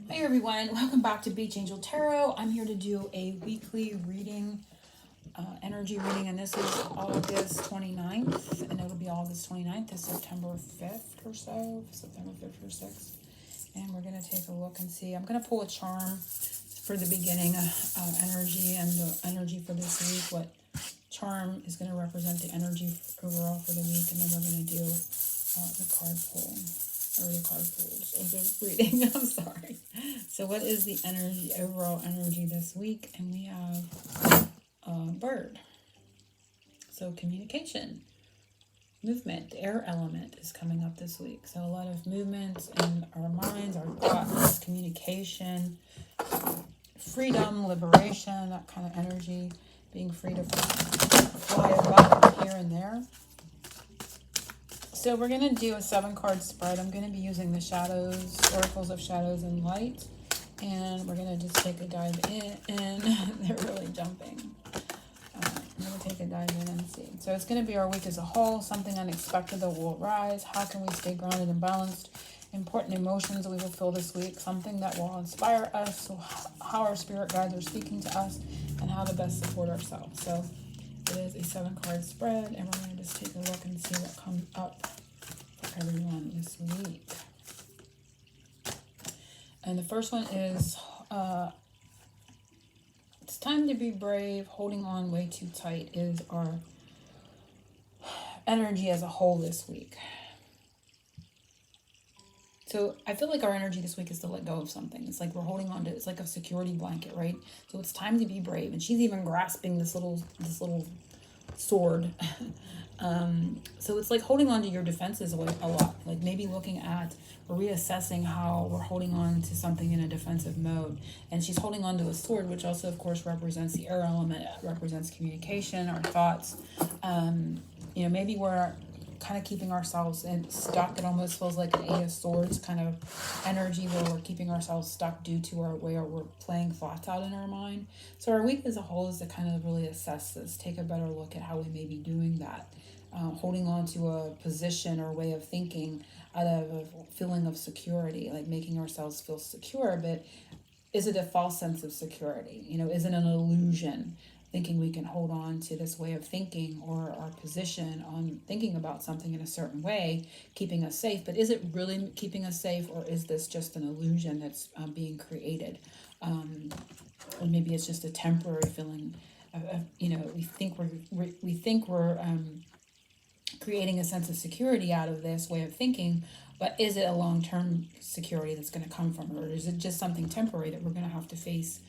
Hey everyone, welcome back to Beach Angel Tarot. I'm here to do a weekly reading, energy reading, and this is August 29th, and it'll be August 29th to September 5th or so, September 5th or 6th. And we're going to take a look and see. I'm going to pull a charm for the beginning energy and the energy for this week, what charm is going to represent the energy overall for the week, and then we're going to do the card pull. Or the card pulls of the reading. I'm sorry. So what is the energy, overall energy this week? And we have bird. So communication, movement, the air element is coming up this week. So a lot of movement in our minds, our thoughts, communication, freedom, liberation, that kind of energy, being free to fly about here and there. So we're going to do a 7-card spread. I'm going to be using the shadows, oracles of shadows and light. And we're going to just take a dive in. They're really jumping. I'm going to take a dive in and see. So it's going to be our week as a whole. Something unexpected that will arise. How can we stay grounded and balanced? Important emotions we will feel this week. Something that will inspire us. So how our spirit guides are speaking to us. And how to best support ourselves. So it is a 7-card spread. And we're going to just take a look and see what comes up for everyone this week. And the first one is, it's time to be brave. Holding on way too tight is our energy as a whole this week. So I feel like our energy this week is to let go of something. It's like we're holding on to, it's like a security blanket, right? So it's time to be brave. And she's even grasping this little sword. So it's like holding on to your defenses a lot, like maybe looking at or reassessing how we're holding on to something in a defensive mode. And she's holding on to a sword, which also of course represents the air element, represents communication, our thoughts. Maybe we're kind of keeping ourselves stuck. It almost feels like an 8 of Swords kind of energy where we're keeping ourselves stuck due to our way we're playing thoughts out in our mind. So our week as a whole is to kind of really assess this, take a better look at how we may be doing that. Holding on to a position or way of thinking out of a feeling of security, like making ourselves feel secure, but is it a false sense of security? Is it an illusion? Thinking we can hold on to this way of thinking or our position on thinking about something in a certain way, keeping us safe. But is it really keeping us safe, or is this just an illusion that's being created? Or maybe it's just a temporary feeling of we think we're creating a sense of security out of this way of thinking, but is it a long-term security that's going to come from it, or is it just something temporary that we're going to have to face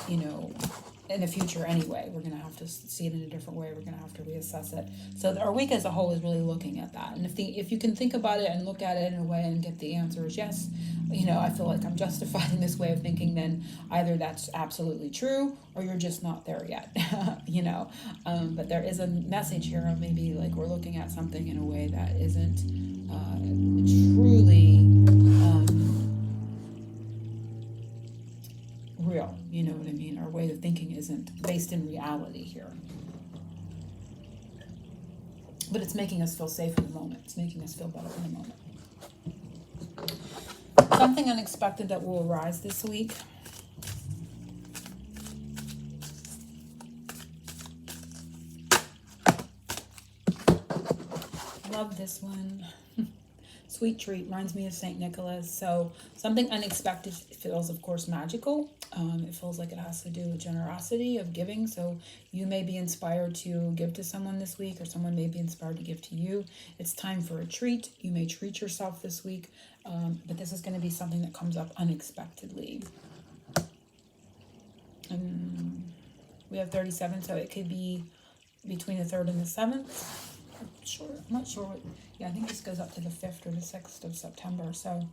in the future anyway? We're going to have to see it in a different way. We're going to have to reassess it. So our week as a whole is really looking at that. And if you can think about it and look at it in a way and get the answer is yes, I feel like I'm justifying this way of thinking, then either that's absolutely true or you're just not there yet. But there is a message here of maybe like we're looking at something in a way that isn't truly real, you know what I mean? Our way of thinking isn't based in reality here. But it's making us feel safe in the moment. It's making us feel better in the moment. Something unexpected that will arise this week. Love this one. Sweet treat reminds me of St. Nicholas. So something unexpected feels, of course, magical. It feels like it has to do with generosity of giving. So you may be inspired to give to someone this week, or someone may be inspired to give to you. It's time for a treat. You may treat yourself this week, but this is going to be something that comes up unexpectedly. We have 37, so it could be between the 3rd and the 7th. I'm not sure what. Yeah, I think this goes up to the 5th or the 6th of September. So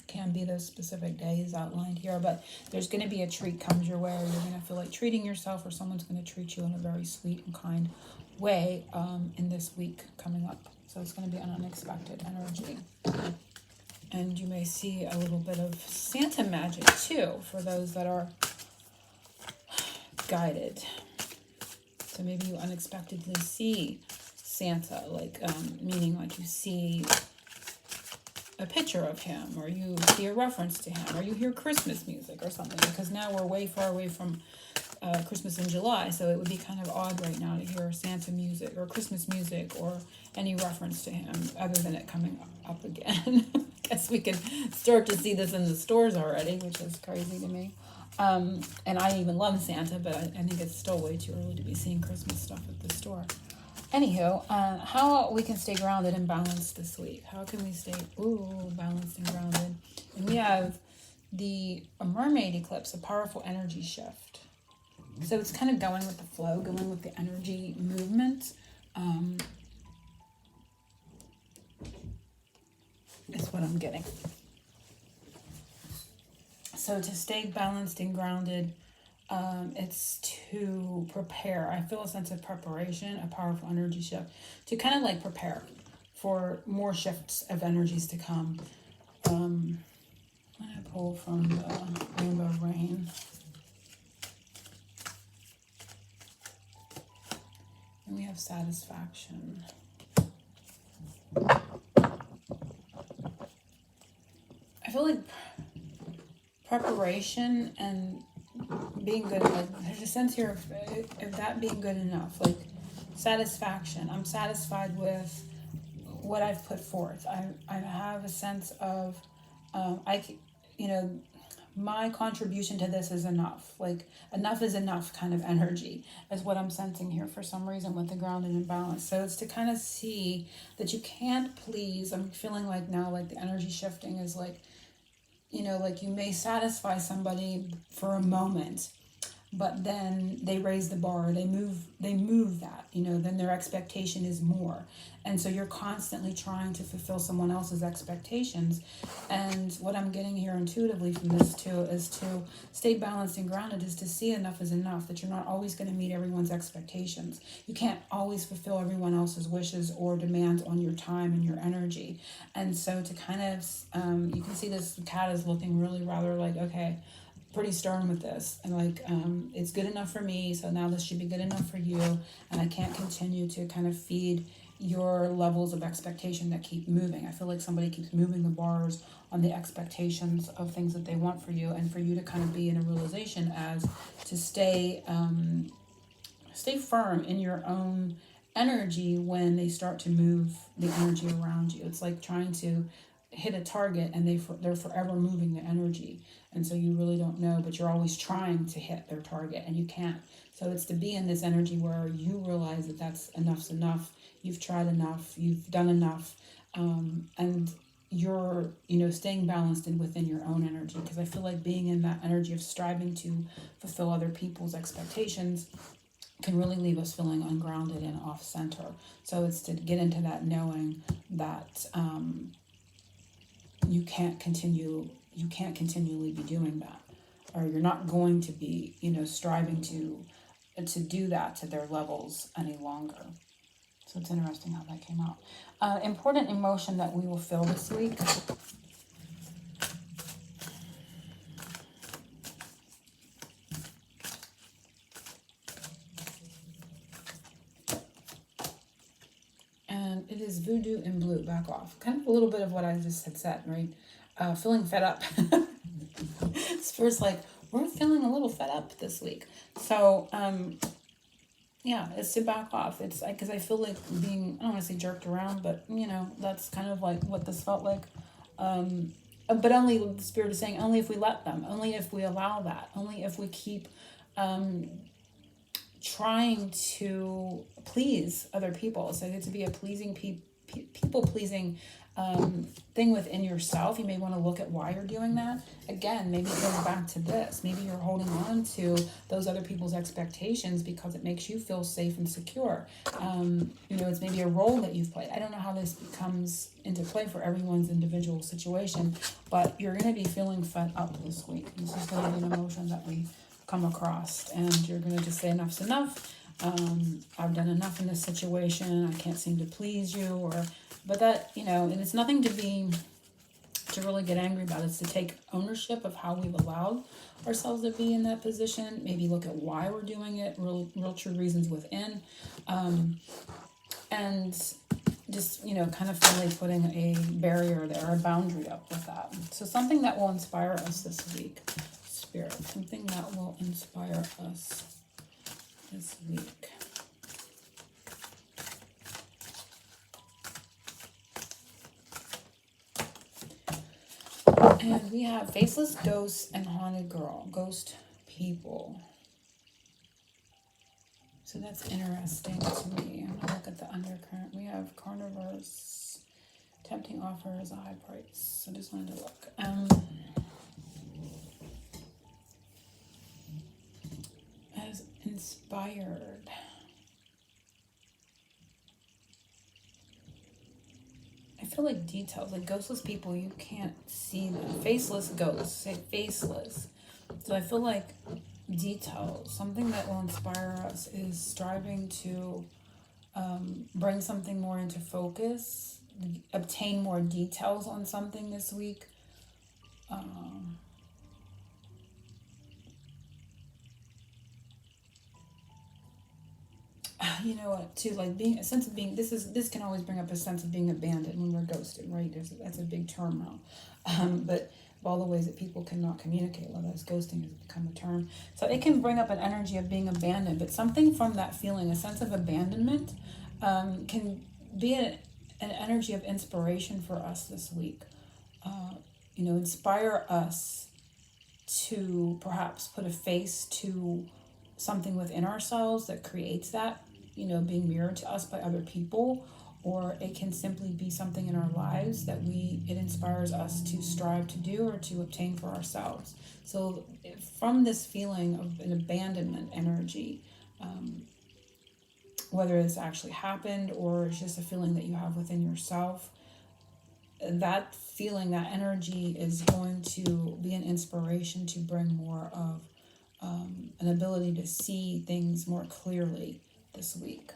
can be those specific days outlined here, but there's going to be a treat comes your way, or you're going to feel like treating yourself, or someone's going to treat you in a very sweet and kind way in this week coming up. So it's going to be an unexpected energy. And you may see a little bit of Santa magic too for those that are guided. So maybe you unexpectedly see Santa, like meaning like you see a picture of him, or you see a reference to him, or you hear Christmas music or something, because now we're way far away from Christmas in July, so it would be kind of odd right now to hear Santa music or Christmas music or any reference to him other than it coming up again. I guess we can start to see this in the stores already, which is crazy to me. And I even love Santa, but I think it's still way too early to be seeing Christmas stuff at the store. Anywho, how we can stay grounded and balanced this week. How can we stay, balanced and grounded? And we have the mermaid eclipse, a powerful energy shift. So it's kind of going with the flow, going with the energy movement. Is what I'm getting. So to stay balanced and grounded, it's to prepare. I feel a sense of preparation, a powerful energy shift, to kind of like prepare for more shifts of energies to come. I'm going to pull from the Rainbow Rain. And we have satisfaction. I feel like preparation and being good, like there's a sense here of that being good enough, like satisfaction. I'm satisfied with what I've put forth. I have a sense of my contribution to this is enough. Like enough is enough kind of energy is what I'm sensing here for some reason with the grounded and balance. So it's to kind of see that you can't please. I'm feeling like now like the energy shifting is like, like you may satisfy somebody for a moment, but then they raise the bar, they move that, then their expectation is more. And so you're constantly trying to fulfill someone else's expectations. And what I'm getting here intuitively from this too is to stay balanced and grounded, is to see enough is enough, that you're not always going to meet everyone's expectations. You can't always fulfill everyone else's wishes or demands on your time and your energy. And so to kind of, you can see this cat is looking really rather like, okay, pretty stern with this, and like it's good enough for me, so now this should be good enough for you, and I can't continue to kind of feed your levels of expectation that keep moving. I feel like somebody keeps moving the bars on the expectations of things that they want for you, and for you to kind of be in a realization as to stay firm in your own energy when they start to move the energy around you. It's like trying to hit a target and they're forever moving the energy, and so you really don't know, but you're always trying to hit their target and you can't. So it's to be in this energy where you realize that that's enough's enough, you've tried enough, you've done enough, and you're staying balanced and within your own energy, because I feel like being in that energy of striving to fulfill other people's expectations can really leave us feeling ungrounded and off center. So it's to get into that knowing that you can't continually be doing that, or you're not going to be striving to do that to their levels any longer. So it's interesting how that came out. Important emotion that we will feel this week. And it is Voodoo in Blue, back off. Kind of a little bit of what I just had said, right? Feeling fed up. Spurs like, we're feeling a little fed up this week. So, yeah, it's to back off. It's like, because I feel like being, I don't want to say jerked around, but, that's kind of like what this felt like. But only, the Spirit is saying, only if we let them, only if we allow that, only if we keep trying to please other people. So to be a pleasing people-pleasing thing within yourself, you may want to look at why you're doing that. Again, maybe it goes back to this. Maybe you're holding on to those other people's expectations because it makes you feel safe and secure. It's maybe a role that you've played. I don't know how this comes into play for everyone's individual situation, but you're going to be feeling fed up this week. This is going to be an emotion that we come across, and you're going to just say enough's enough. I've done enough in this situation. I can't seem to please you, but that, and it's nothing to really get angry about. It's to take ownership of how we've allowed ourselves to be in that position. Maybe look at why we're doing it, real true reasons within. And just, you know, kind of really putting a barrier there, a boundary up with that. So something that will inspire us this week, Spirit, something that will inspire us this week. And we have faceless ghosts and haunted girl, ghost people. So that's interesting to me. I'm gonna look at the undercurrent. We have carnivores, tempting offers, a high price. I just wanted to look. As inspired. I feel like details, like ghostless people, you can't see them. Faceless ghosts, say faceless. So I feel like details, something that will inspire us is striving to bring something more into focus, obtain more details on something this week. You know what, too, like being a sense of being, this can always bring up a sense of being abandoned when we're ghosted, right? That's a big term now. But of all the ways that people cannot communicate, well, that's ghosting has become a term. So it can bring up an energy of being abandoned, but something from that feeling, a sense of abandonment, can be an energy of inspiration for us this week. You know, inspire us to perhaps put a face to something within ourselves that creates that, you know, being mirrored to us by other people, or it can simply be something in our lives that it inspires us to strive to do or to obtain for ourselves. So from this feeling of an abandonment energy, whether it's actually happened or it's just a feeling that you have within yourself, that feeling, that energy is going to be an inspiration to bring more of an ability to see things more clearly this week.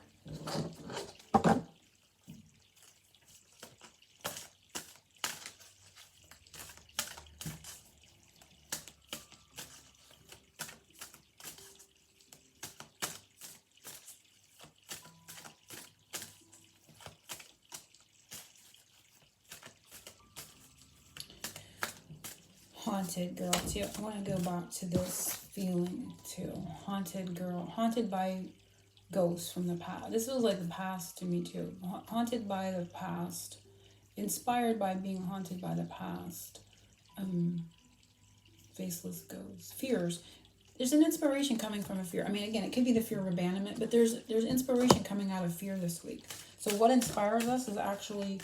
Haunted girl too. I want to go back to this feeling too. Haunted girl, haunted by ghosts from the past. This was like the past to me too. Haunted by the past, inspired by being haunted by the past. Faceless ghosts, fears. There's an inspiration coming from a fear. I mean, again, it could be the fear of abandonment, but there's inspiration coming out of fear this week. So what inspires us is actually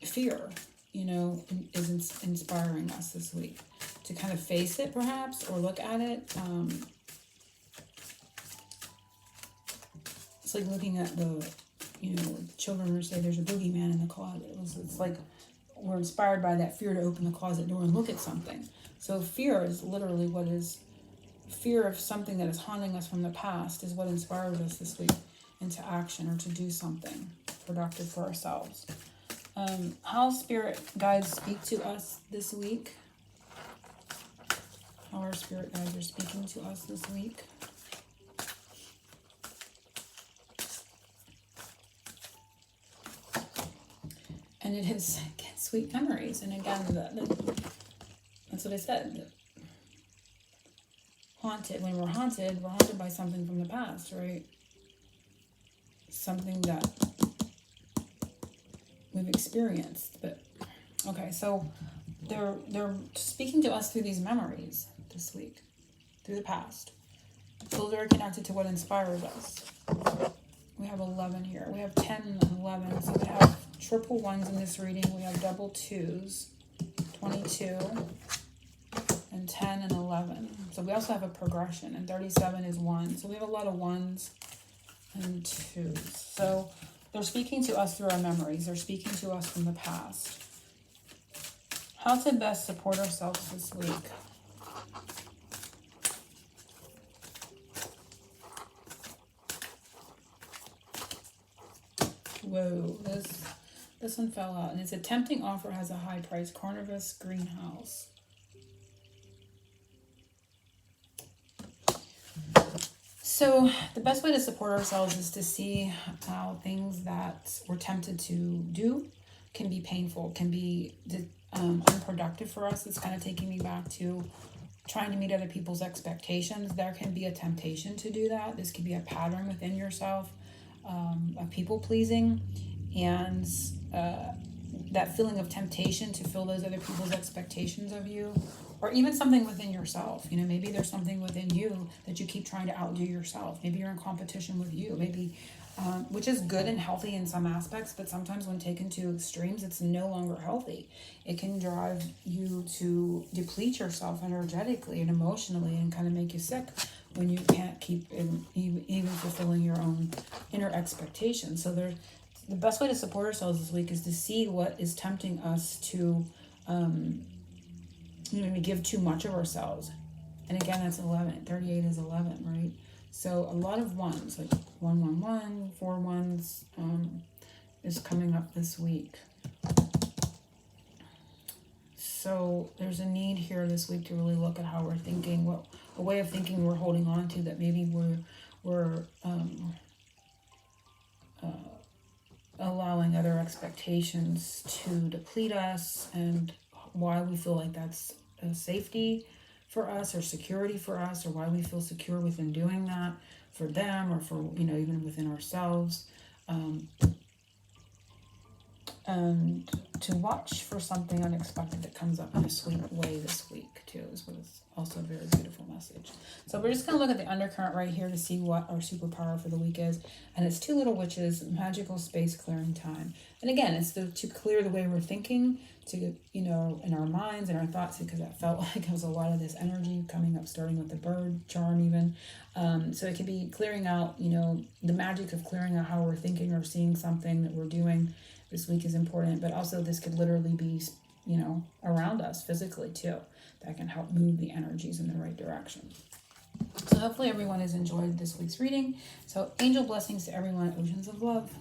fear. You know, is inspiring us this week to kind of face it, perhaps, or look at it. It's like looking at the, you know, children who say there's a boogeyman in the closet. It's like we're inspired by that fear to open the closet door and look at something. So fear is literally what is, fear of something that is haunting us from the past is what inspires us this week into action or to do something productive for ourselves. How spirit guides speak to us this week. How our spirit guides are speaking to us this week. And it is, again, sweet memories. And again, that's what I said. Haunted. When we're haunted by something from the past, right? Something that we've experienced. But okay, so they're speaking to us through these memories this week, through the past. Those are connected to what inspires us. We have 11 here. We have 10 and 11. So we have triple ones in this reading. We have double twos, 22, and 10 and 11. So we also have a progression, and 37 is 1. So we have a lot of ones and twos. So they're speaking to us through our memories. They're speaking to us from the past. How to best support ourselves this week. Whoa, this one fell out. And it's a tempting offer has a high price. Carnivus greenhouse. So the best way to support ourselves is to see how things that we're tempted to do can be painful, can be unproductive for us. It's kind of taking me back to trying to meet other people's expectations. There can be a temptation to do that. This could be a pattern within yourself of people pleasing, and that feeling of temptation to fill those other people's expectations of you, or even something within yourself. You know, maybe there's something within you that you keep trying to outdo yourself. Maybe you're in competition with you. Maybe, which is good and healthy in some aspects, but sometimes when taken to extremes, it's no longer healthy. It can drive you to deplete yourself energetically and emotionally, and kind of make you sick when you can't keep even fulfilling your own inner expectations. So there's the best way to support ourselves this week is to see what is tempting us to maybe give too much of ourselves. And again, that's 11. 38 is 11, right? So a lot of ones, like 111, 4 ones, is coming up this week. So there's a need here this week to really look at how we're thinking, what a way of thinking we're holding on to that maybe we're allowing other expectations to deplete us, and why we feel like that's a safety for us or security for us, or why we feel secure within doing that for them, or for, you know, even within ourselves. And to watch for something unexpected that comes up in a sweet way this week too is what is also a very beautiful message. So we're just going to look at the undercurrent right here to see what our superpower for the week is. And it's Two Little Witches, magical space clearing time. And again, it's to clear the way we're thinking, to, you know, in our minds and our thoughts, because I felt like there was a lot of this energy coming up, starting with the bird charm even. So it could be clearing out, you know, the magic of clearing out how we're thinking or seeing something that we're doing this week is important. But also this could literally be, you know, around us physically too, that can help move the energies in the right direction. So hopefully everyone has enjoyed this week's reading. So angel blessings to everyone. Oceans of love.